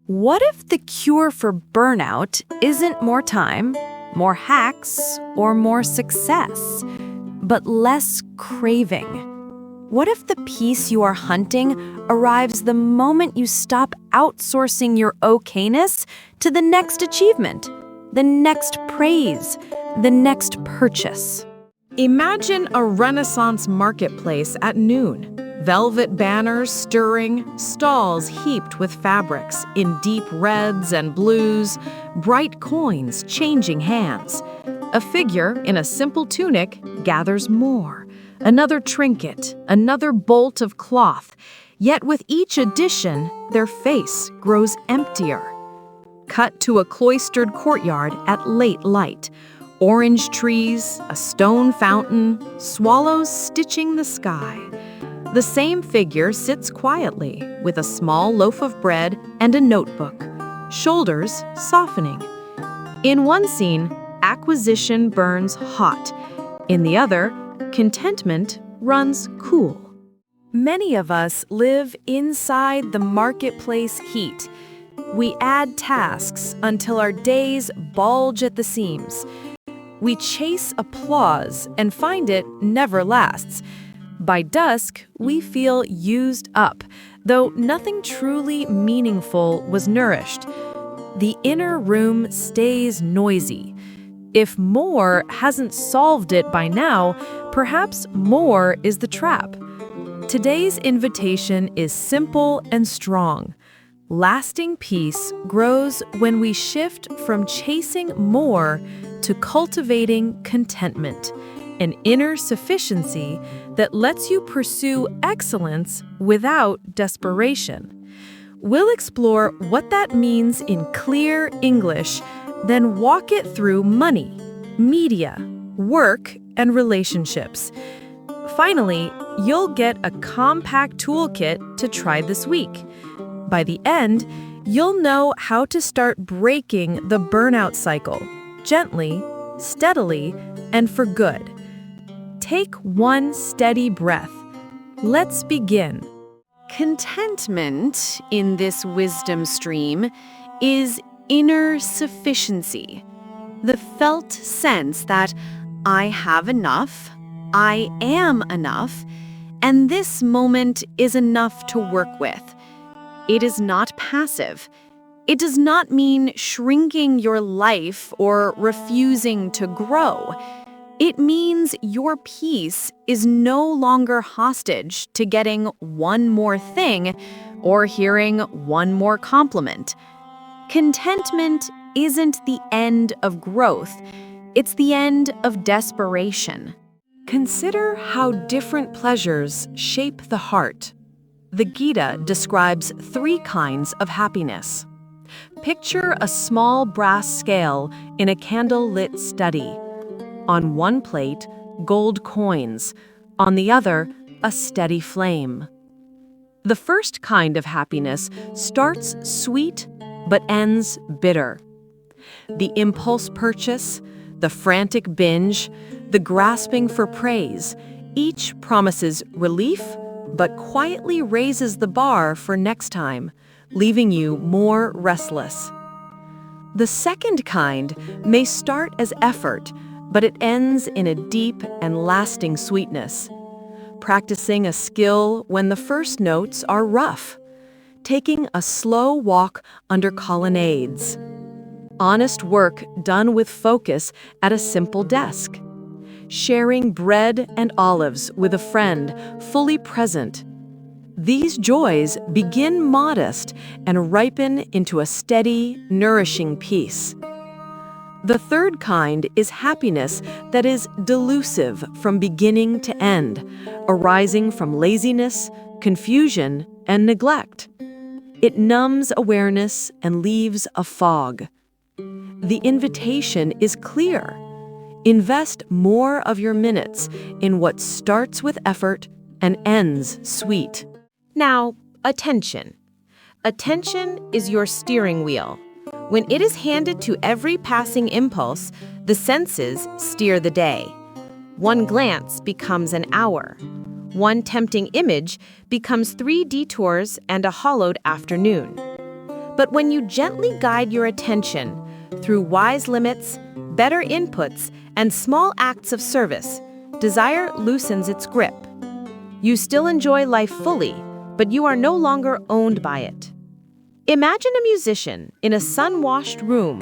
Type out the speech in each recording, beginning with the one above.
What if the cure for burnout isn't more time, more hacks, or more success, but less craving? What if the peace you are hunting arrives the moment you stop outsourcing your okayness to the next achievement, the next praise, the next purchase? Imagine a Renaissance marketplace at noon. Velvet banners stirring, stalls heaped with fabrics in deep reds and blues, bright coins changing hands. A figure in a simple tunic gathers more. Another trinket, another bolt of cloth. Yet with each addition, their face grows emptier. Cut to a cloistered courtyard at late light. Orange trees, a stone fountain, swallows stitching the sky. The same figure sits quietly with a small loaf of bread and a notebook, shoulders softening. In one scene, acquisition burns hot. In the other, contentment runs cool. Many of us live inside the marketplace heat. We add tasks until our days bulge at the seams. We chase applause and find it never lasts. By dusk, we feel used up, though nothing truly meaningful was nourished. The inner room stays noisy. If more hasn't solved it by now, perhaps more is the trap. Today's invitation is simple and strong. Lasting peace grows when we shift from chasing more to cultivating contentment, an inner sufficiency that lets you pursue excellence without desperation. We'll explore what that means in clear English, then walk it through money, media, work, and relationships. Finally, you'll get a compact toolkit to try this week. By the end, you'll know how to start breaking the burnout cycle, gently, steadily, and for good. Take one steady breath. Let's begin. Contentment in this wisdom stream is inner sufficiency, the felt sense that I have enough, I am enough, and this moment is enough to work with. It is not passive. It does not mean shrinking your life or refusing to grow. It means your peace is no longer hostage to getting one more thing or hearing one more compliment. Contentment isn't the end of growth. It's the end of desperation. Consider how different pleasures shape the heart. The Gita describes 3 kinds of happiness. Picture a small brass scale in a candle-lit study. On one plate, gold coins. On the other, a steady flame. The first kind of happiness starts sweet but ends bitter. The impulse purchase, the frantic binge, the grasping for praise, each promises relief but quietly raises the bar for next time, leaving you more restless. The second kind may start as effort, but it ends in a deep and lasting sweetness. Practicing a skill when the first notes are rough. Taking a slow walk under colonnades. Honest work done with focus at a simple desk. Sharing bread and olives with a friend, fully present. These joys begin modest and ripen into a steady, nourishing peace. The third kind is happiness that is delusive from beginning to end, arising from laziness, confusion, and neglect. It numbs awareness and leaves a fog. The invitation is clear. Invest more of your minutes in what starts with effort and ends sweet. Now, attention. Attention is your steering wheel. When it is handed to every passing impulse, the senses steer the day. One glance becomes an hour. One tempting image becomes 3 detours and a hollowed afternoon. But when you gently guide your attention through wise limits, better inputs, and small acts of service, desire loosens its grip. You still enjoy life fully, but you are no longer owned by it. Imagine a musician in a sun-washed room,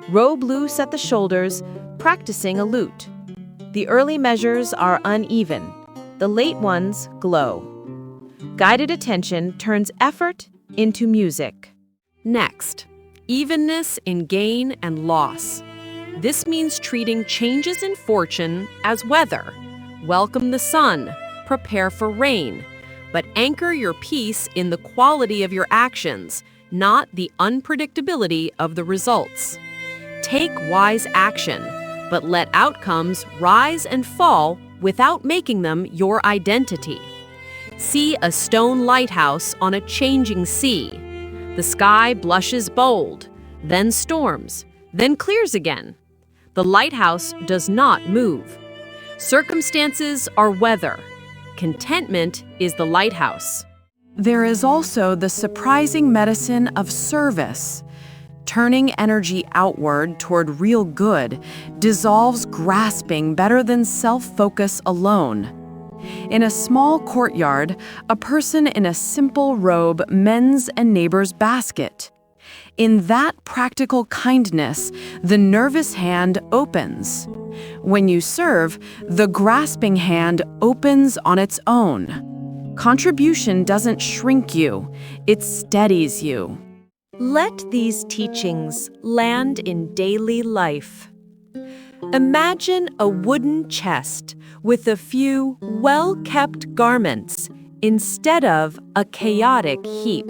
robe loose at the shoulders, practicing a lute. The early measures are uneven. The late ones glow. Guided attention turns effort into music. Next, evenness in gain and loss. This means treating changes in fortune as weather. Welcome the sun, prepare for rain, but anchor your peace in the quality of your actions, not the unpredictability of the results. Take wise action, but let outcomes rise and fall without making them your identity. See a stone lighthouse on a changing sea. The sky blushes bold, then storms, then clears again. The lighthouse does not move. Circumstances are weather. Contentment is the lighthouse. There is also the surprising medicine of service. Turning energy outward toward real good dissolves grasping better than self-focus alone. In a small courtyard, a person in a simple robe mends a neighbor's basket. In that practical kindness, the nervous hand opens. When you serve, the grasping hand opens on its own. Contribution doesn't shrink you, it steadies you. Let these teachings land in daily life. Imagine a wooden chest with a few well-kept garments instead of a chaotic heap.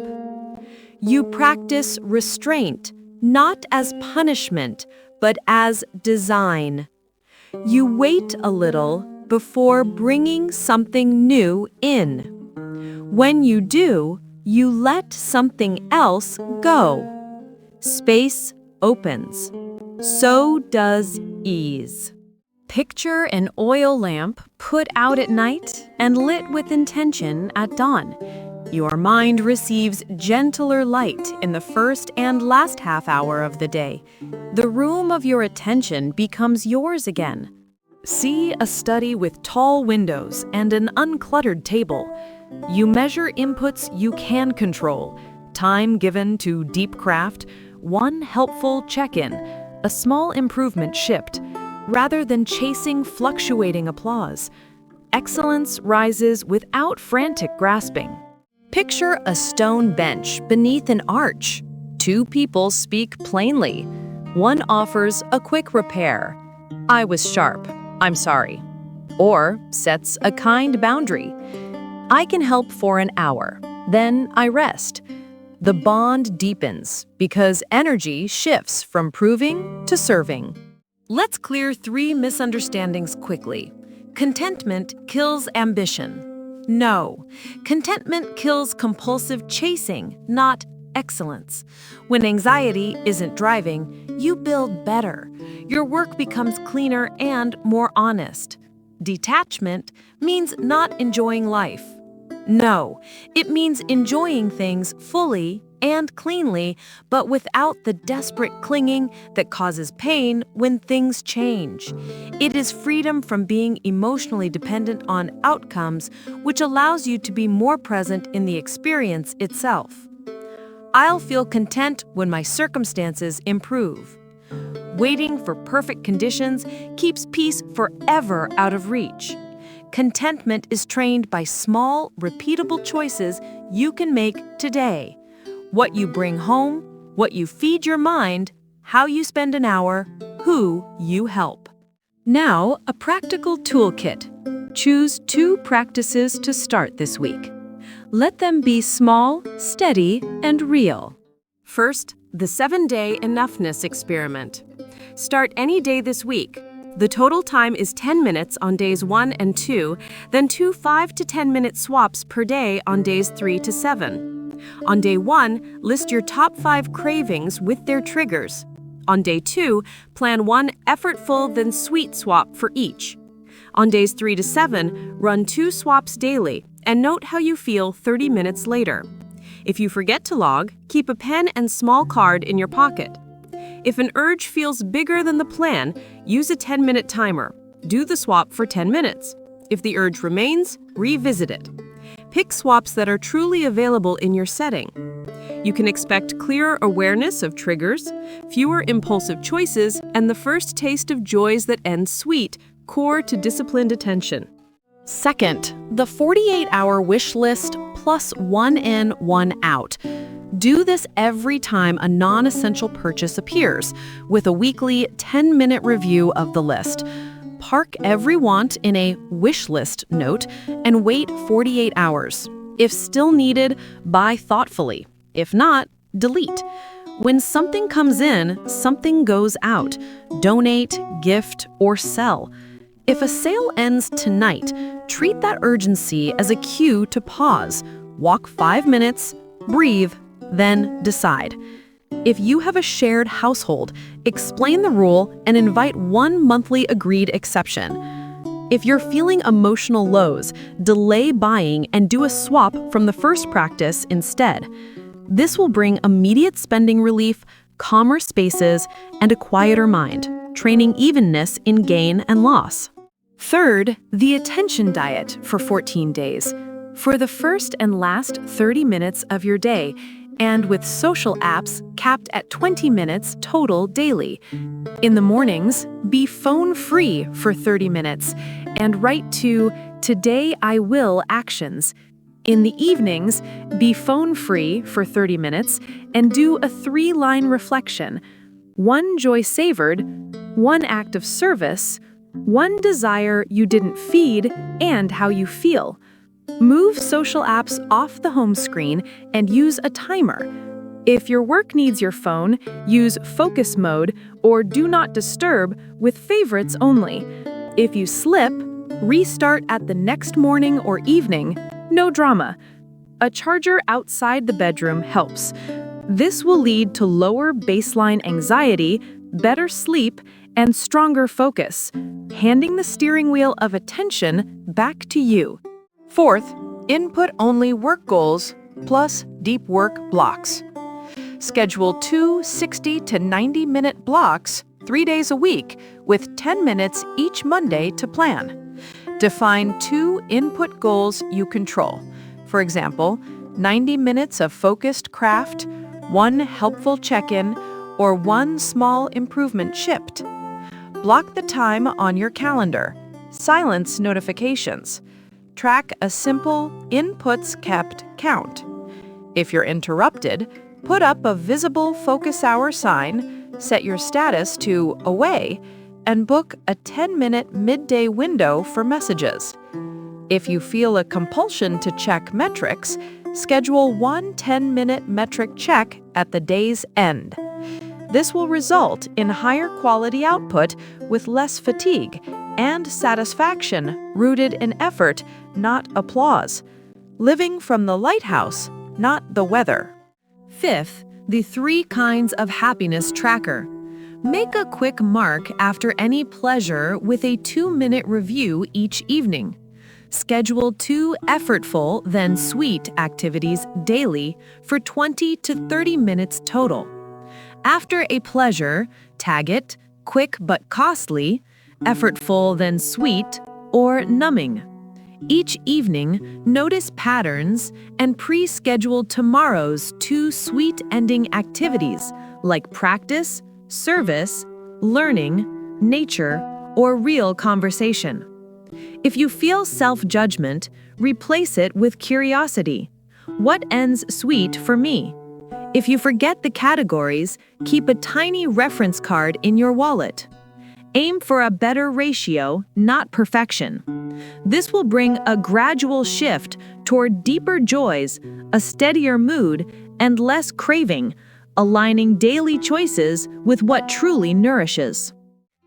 You practice restraint, not as punishment, but as design. You wait a little before bringing something new in. When you do, you let something else go. Space opens. So does ease. Picture an oil lamp put out at night and lit with intention at dawn. Your mind receives gentler light in the first and last half hour of the day. The room of your attention becomes yours again. See a study with tall windows and an uncluttered table. You measure inputs you can control, time given to deep craft, one helpful check-in, a small improvement shipped, rather than chasing fluctuating applause. Excellence rises without frantic grasping. Picture a stone bench beneath an arch. Two people speak plainly. One offers a quick repair. I was sharp. I'm sorry. Or sets a kind boundary. I can help for an hour. Then I rest. The bond deepens because energy shifts from proving to serving. Let's clear 3 misunderstandings quickly. Contentment kills ambition. No, contentment kills compulsive chasing, not excellence. When anxiety isn't driving, you build better. Your work becomes cleaner and more honest. Detachment means not enjoying life. No, it means enjoying things fully and cleanly, but without the desperate clinging that causes pain when things change. It is freedom from being emotionally dependent on outcomes, which allows you to be more present in the experience itself. I'll feel content when my circumstances improve. Waiting for perfect conditions keeps peace forever out of reach. Contentment is trained by small, repeatable choices you can make today. What you bring home, what you feed your mind, how you spend an hour, who you help. Now, a practical toolkit. Choose 2 practices to start this week. Let them be small, steady, and real. First, the 7-day enoughness experiment. Start any day this week. The total time is 10 minutes on days 1 and 2, then 2 5 to 10 minute swaps per day on days 3 to 7. On day 1, list your top 5 cravings with their triggers. On day 2, plan 1 effortful then sweet swap for each. On days 3 to 7, run 2 swaps daily and note how you feel 30 minutes later. If you forget to log, keep a pen and small card in your pocket. If an urge feels bigger than the plan, use a 10-minute timer. Do the swap for 10 minutes. If the urge remains, revisit it. Pick swaps that are truly available in your setting. You can expect clearer awareness of triggers, fewer impulsive choices, and the first taste of joys that end sweet, core to disciplined attention. Second, the 48-hour wish list plus one in, one out. Do this every time a non-essential purchase appears, with a weekly 10-minute review of the list. Park every want in a wish list note and wait 48 hours. If still needed, buy thoughtfully. If not, delete. When something comes in, something goes out. Donate, gift, or sell. If a sale ends tonight, treat that urgency as a cue to pause. Walk 5 minutes, breathe, then decide. If you have a shared household, explain the rule and invite one monthly agreed exception. If you're feeling emotional lows, delay buying and do a swap from the first practice instead. This will bring immediate spending relief, calmer spaces, and a quieter mind, training evenness in gain and loss. Third, the attention diet for 14 days. For the first and last 30 minutes of your day, and with social apps capped at 20 minutes total daily. In the mornings, be phone-free for 30 minutes and write to "Today I Will" actions. In the evenings, be phone-free for 30 minutes and do a 3-line reflection. 1 joy savored, 1 act of service, 1 desire you didn't feed, and how you feel. Move social apps off the home screen and use a timer. If your work needs your phone, use focus mode or do not disturb with favorites only. If you slip, restart at the next morning or evening. No drama. A charger outside the bedroom helps. This will lead to lower baseline anxiety, better sleep, and stronger focus, handing the steering wheel of attention back to you. Fourth, input-only work goals plus deep work blocks. Schedule 2 60 to 90-minute blocks 3 days a week with 10 minutes each Monday to plan. Define 2 input goals you control. For example, 90 minutes of focused craft, 1 helpful check-in, or 1 small improvement shipped. Block the time on your calendar. Silence notifications. Track a simple inputs kept count. If you're interrupted, put up a visible focus hour sign, set your status to away, and book a 10-minute midday window for messages. If you feel a compulsion to check metrics, schedule 1 10-minute metric check at the day's end. This will result in higher quality output with less fatigue and satisfaction rooted in effort, not applause. Living from the lighthouse, not the weather. Fifth, the 3 kinds of happiness tracker. Make a quick mark after any pleasure with a 2-minute review each evening. Schedule 2 effortful, then sweet activities daily for 20 to 30 minutes total. After a pleasure, tag it quick but costly, effortful then sweet, or numbing. Each evening, notice patterns and pre-schedule tomorrow's 2 sweet ending activities like practice, service, learning, nature, or real conversation. If you feel self-judgment, replace it with curiosity. What ends sweet for me? If you forget the categories, keep a tiny reference card in your wallet. Aim for a better ratio, not perfection. This will bring a gradual shift toward deeper joys, a steadier mood, and less craving, aligning daily choices with what truly nourishes.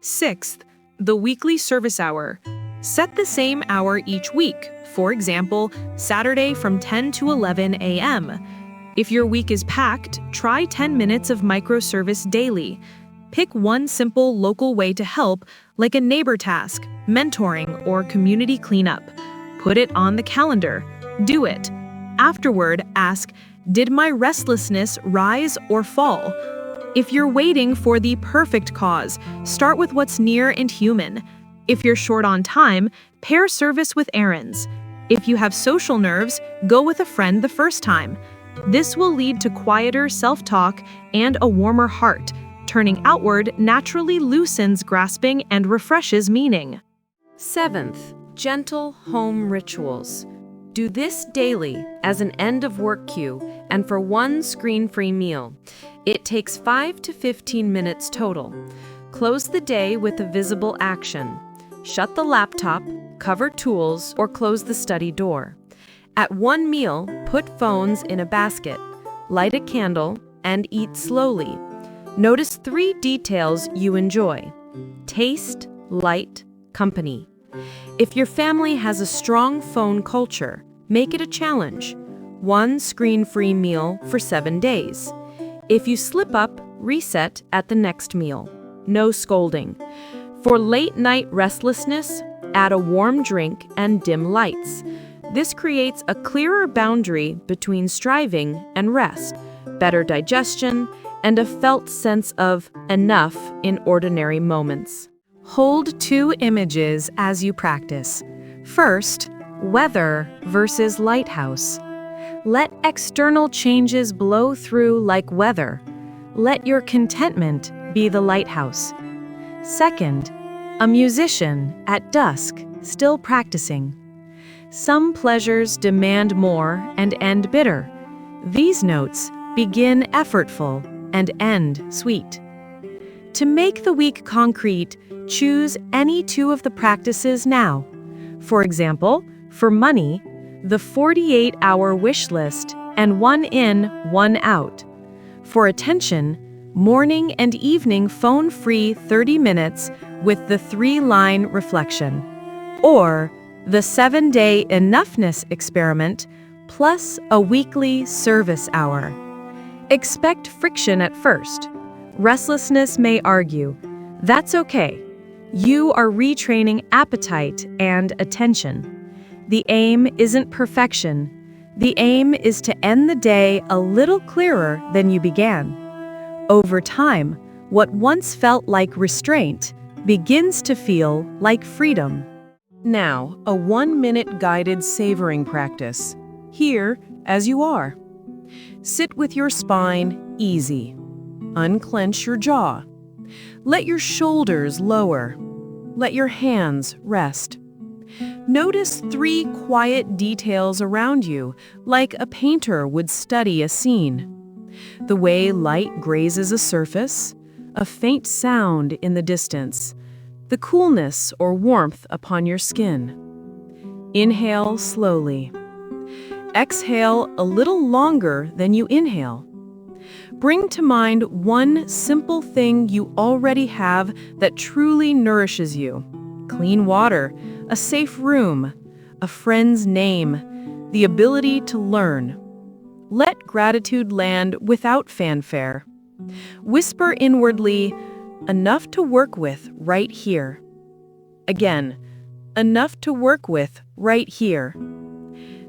Sixth, the weekly service hour. Set the same hour each week, for example, Saturday from 10 to 11 a.m. If your week is packed, try 10 minutes of microservice daily. Pick one simple local way to help, like a neighbor task, mentoring, or community cleanup. Put it on the calendar. Do it. Afterward, ask, Did my restlessness rise or fall? If you're waiting for the perfect cause, start with what's near and human. If you're short on time, pair service with errands. If you have social nerves, go with a friend the first time. This will lead to quieter self-talk and a warmer heart. Turning outward naturally loosens grasping and refreshes meaning. 7th, gentle home rituals. Do this daily as an end-of-work cue and for one screen-free meal. It takes 5 to 15 minutes total. Close the day with a visible action. Shut the laptop, cover tools, or close the study door. At one meal, put phones in a basket, light a candle, and eat slowly. Notice 3 details you enjoy: taste, light, company. If your family has a strong phone culture, make it a challenge. One screen-free meal for 7 days. If you slip up, reset at the next meal. No scolding. For late-night restlessness, add a warm drink and dim lights. This creates a clearer boundary between striving and rest, better digestion, and a felt sense of enough in ordinary moments. Hold 2 images as you practice. First, weather versus lighthouse. Let external changes blow through like weather. Let your contentment be the lighthouse. Second, a musician at dusk, still practicing. Some pleasures demand more and end bitter. These notes begin effortful and end sweet. To make the week concrete, choose any 2 of the practices now. For example, for money, the 48-hour wish list and 1 in, 1 out. For attention, morning and evening phone-free 30 minutes with the 3-line reflection. Or the 7-day enoughness experiment plus a weekly service hour. Expect friction at first. Restlessness may argue. That's okay. You are retraining appetite and attention. The aim isn't perfection. The aim is to end the day a little clearer than you began. Over time, what once felt like restraint begins to feel like freedom. Now, a 1-minute guided savoring practice. Here, as you are. Sit with your spine easy. Unclench your jaw. Let your shoulders lower. Let your hands rest. Notice 3 quiet details around you, like a painter would study a scene. The way light grazes a surface, a faint sound in the distance, the coolness or warmth upon your skin. Inhale slowly. Exhale a little longer than you inhale. Bring to mind one simple thing you already have that truly nourishes you. Clean water, a safe room, a friend's name, the ability to learn. Let gratitude land without fanfare. Whisper inwardly, enough to work with right here. Again, enough to work with right here.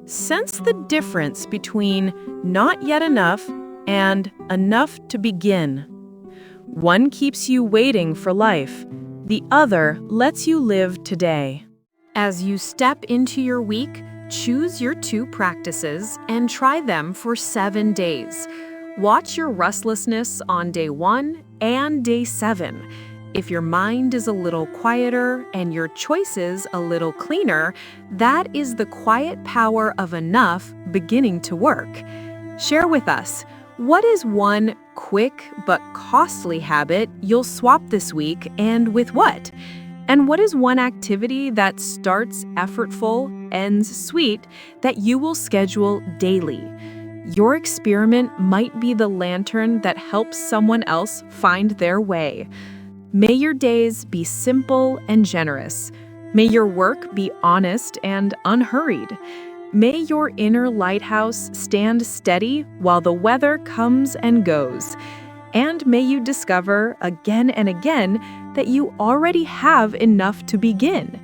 Sense the difference between not yet enough and enough to begin. One keeps you waiting for life. The other lets you live today. As you step into your week, choose your 2 practices and try them for 7 days. Watch your restlessness on day 1 and day 7. If your mind is a little quieter and your choices a little cleaner, that is the quiet power of enough beginning to work. Share with us, what is one quick but costly habit you'll swap this week, and with what? And what is one activity that starts effortful, ends sweet, that you will schedule daily? Your experiment might be the lantern that helps someone else find their way. May your days be simple and generous. May your work be honest and unhurried. May your inner lighthouse stand steady while the weather comes and goes. And may you discover again and again that you already have enough to begin.